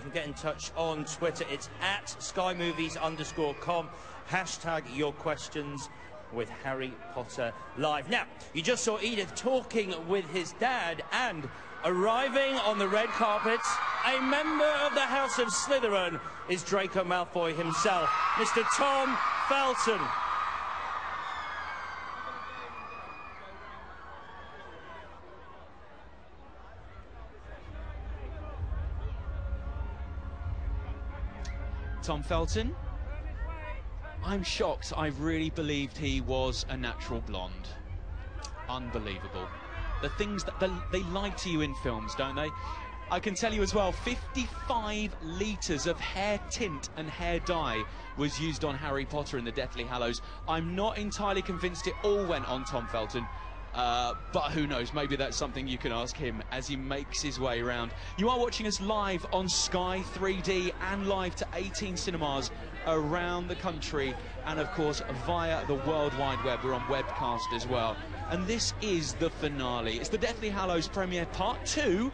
can get in touch on Twitter. It's at SkyMovies_com. Hashtag your questions with Harry Potter Live. Now, you just saw Edith talking with his dad, and arriving on the red carpet, a member of the House of Slytherin, is Draco Malfoy himself, Mr. Tom Felton. Tom Felton, I'm shocked. I really believed he was a natural blonde. Unbelievable. The things that they lie to you in films, don't they? I can tell you as well, 55 litres of hair tint and hair dye was used on Harry Potter in the Deathly Hallows. I'm not entirely convinced it all went on Tom Felton. But who knows, maybe that's something you can ask him as he makes his way around. You are watching us live on Sky 3D and live to 18 cinemas around the country, and of course via the World Wide Web. We're on webcast as well. And this is the finale. It's the Deathly Hallows premiere part 2,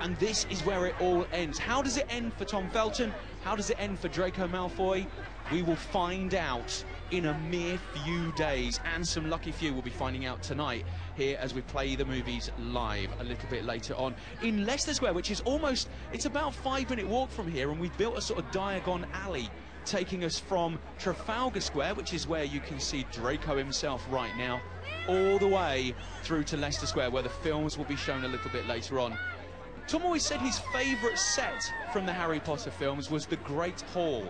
and this is where it all ends. How does it end for Tom Felton? How does it end for Draco Malfoy? We will find out in a mere few days, and some lucky few will be finding out tonight here as we play the movies live a little bit later on in Leicester Square, which is almost, it's about a 5-minute walk from here, and we've built a sort of diagon alley taking us from Trafalgar Square, which is where you can see Draco himself right now, all the way through to Leicester Square, where the films will be shown a little bit later on. Tom always said his favourite set from the Harry Potter films was the Great Hall.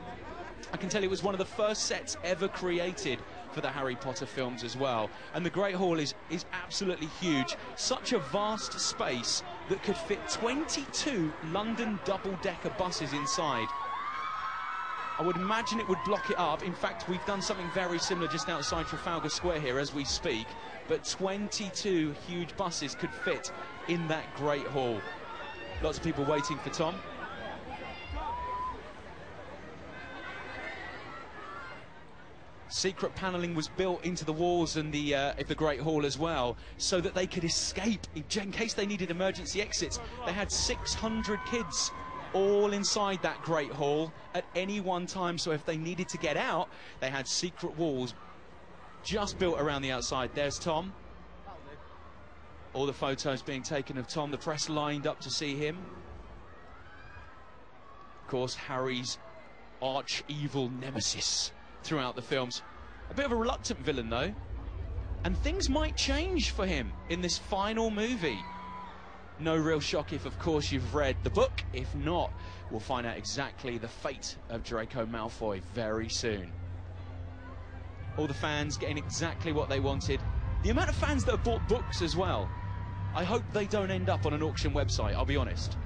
I can tell you it was one of the first sets ever created for the Harry Potter films as well. And the Great Hall is absolutely huge. Such a vast space that could fit 22 London double-decker buses inside. I would imagine it would block it up. In fact, we've done something very similar just outside Trafalgar Square here as we speak. But 22 huge buses could fit in that Great Hall. Lots of people waiting for Tom. Secret panelling was built into the walls and the Great Hall as well, so that they could escape in case they needed emergency exits. They had 600 kids all inside that Great Hall at any one time, so if they needed to get out, they had secret walls just built around the outside. There's Tom. All the photos being taken of Tom, the press lined up to see him. Of course, Harry's arch-evil nemesis throughout the films. A bit of a reluctant villain, though. And things might change for him in this final movie. No real shock if, of course, you've read the book. If not, we'll find out exactly the fate of Draco Malfoy very soon. All the fans getting exactly what they wanted. The amount of fans that have bought books as well. I hope they don't end up on an auction website, I'll be honest.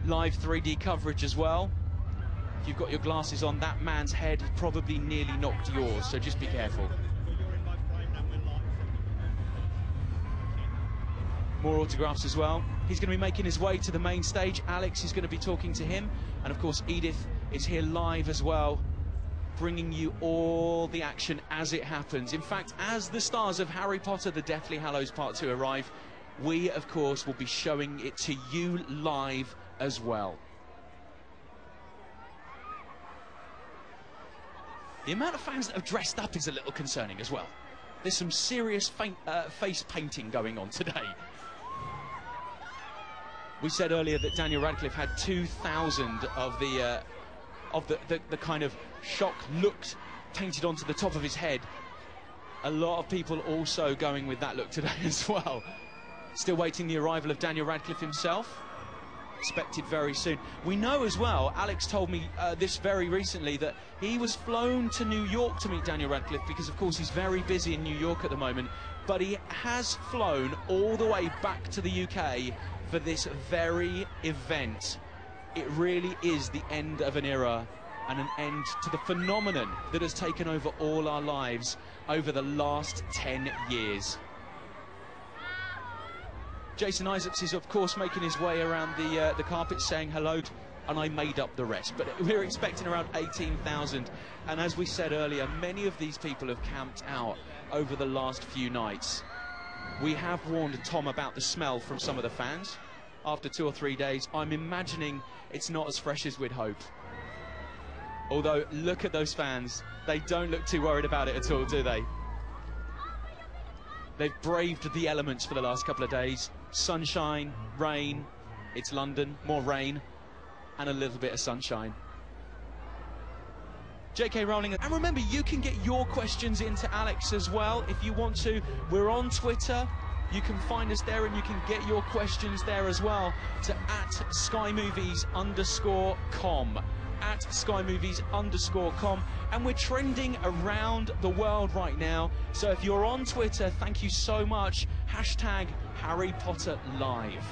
Live 3D coverage as well. If you've got your glasses on, that man's head probably nearly knocked yours, so just be careful. More autographs as well. He's going to be making his way to the main stage. Alex is going to be talking to him. And of course, Edith is here live as well, bringing you all the action as it happens. In fact, as the stars of Harry Potter, The Deathly Hallows Part 2 arrive, we, of course, will be showing it to you live as well. The amount of fans that have dressed up is a little concerning as well. There's some serious face painting going on today. We said earlier that Daniel Radcliffe had 2,000 of the kind of shock looks painted onto the top of his head. A lot of people also going with that look today as well. Still waiting the arrival of Daniel Radcliffe himself. Expected very soon. We know as well, Alex told me this very recently, that he was flown to New York to meet Daniel Radcliffe because, of course, he's very busy in New York at the moment. But he has flown all the way back to the UK for this very event. It really is the end of an era and an end to the phenomenon that has taken over all our lives over the last 10 years. Jason Isaacs is, of course, making his way around the carpet saying hello, and I made up the rest. But we're expecting around 18,000. And as we said earlier, many of these people have camped out over the last few nights. We have warned Tom about the smell from some of the fans. after 2 or 3 days. I'm imagining it's not as fresh as we'd hoped. Although, look at those fans. They don't look too worried about it at all, do they? They've braved the elements for the last couple of days. Sunshine, rain. It's London, more rain, and a little bit of sunshine. J.K. Rowling, and remember, you can get your questions into Alex as well if you want to. We're on Twitter. You can find us there, and you can get your questions there as well to @SkyMovies_com. @SkyMovies_com, and we're trending around the world right now. So if you're on Twitter, thank you so much. #HarryPotterLive.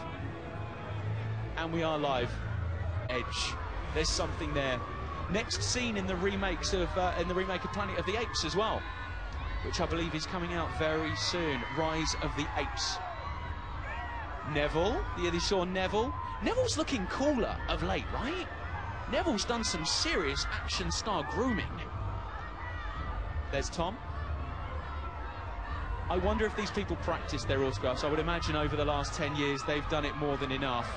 And we are live. Edge. There's something there. Next scene in the remakes of remake of Planet of the Apes as well, which I believe is coming out very soon. Rise of the Apes. Neville. Yeah, you saw Neville. Neville's looking cooler of late, right? Neville's done some serious action star grooming. There's Tom. I wonder if these people practice their autographs. I would imagine over the last 10 years they've done it more than enough.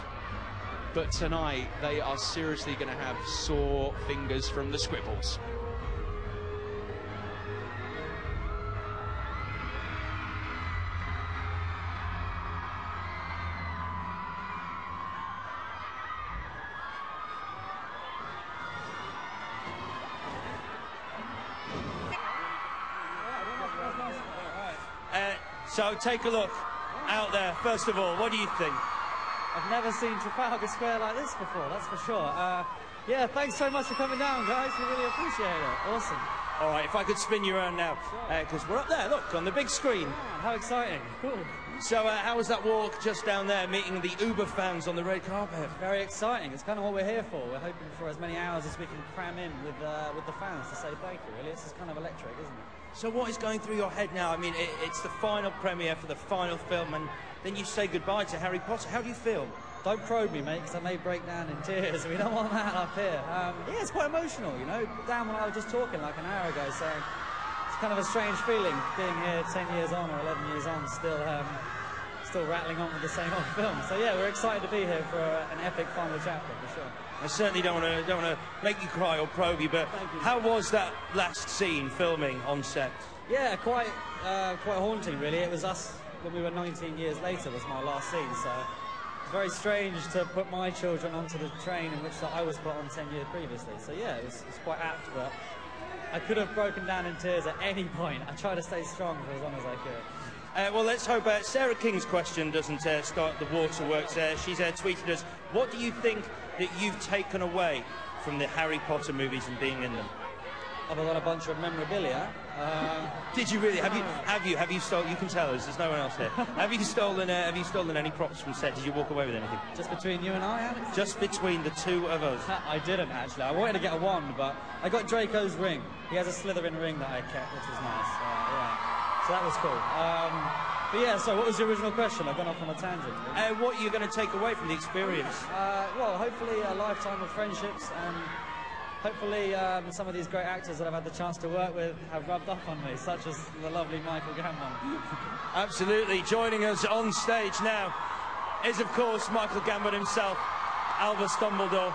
But tonight they are seriously going to have sore fingers from the scribbles. So take a look out there. First of all, what do you think? I've never seen Trafalgar Square like this before, that's for sure. Yeah, thanks so much for coming down, guys. We really appreciate it. Awesome. All right, if I could spin you around now, because we're up there, look, on the big screen. Man, how exciting. Cool. So how was that walk just down there, meeting the Uber fans on the red carpet? Very exciting. It's kind of what we're here for. We're hoping for as many hours as we can cram in with the fans to say thank you, really. It's just kind of electric, isn't it? So what is going through your head now? I mean, it's the final premiere for the final film, and then you say goodbye to Harry Potter. How do you feel? Don't probe me, mate, because I may break down in tears. We don't want that up here. Yeah, it's quite emotional, you know. Dan and I were just talking like an hour ago, saying it's kind of a strange feeling being here 10 years on or 11 years on, still rattling on with the same old film. So yeah, we're excited to be here for an epic final chapter, for sure. I certainly don't want to make you cry or probe you, but how was that last scene filming on set? Yeah, quite haunting, really. It was us when we were 19 years later was my last scene, so it's very strange to put my children onto the train in which I was put on 10 years previously. So yeah, it's quite apt, but I could have broken down in tears at any point. I tried to stay strong for as long as I could. Well, let's hope Sarah King's question doesn't start the waterworks. She's tweeted us, what do you think that you've taken away from the Harry Potter movies and being in them? Other than a bunch of memorabilia. Did you really? Have you stolen? You can tell us. There's no one else here. Have you stolen any props from set? Did you walk away with anything? Just between you and I, Alex? Just between the two of us. I didn't actually. I wanted to get a wand, but I got Draco's ring. He has a Slytherin ring that I kept, which was nice. Yeah. So that was cool. But yeah, so what was the original question? I've gone off on a tangent. What are you going to take away from the experience? Well, hopefully a lifetime of friendships, and hopefully some of these great actors that I've had the chance to work with have rubbed off on me, such as the lovely Michael Gambon. Absolutely. Joining us on stage now is, of course, Michael Gambon himself, Albus Dumbledore.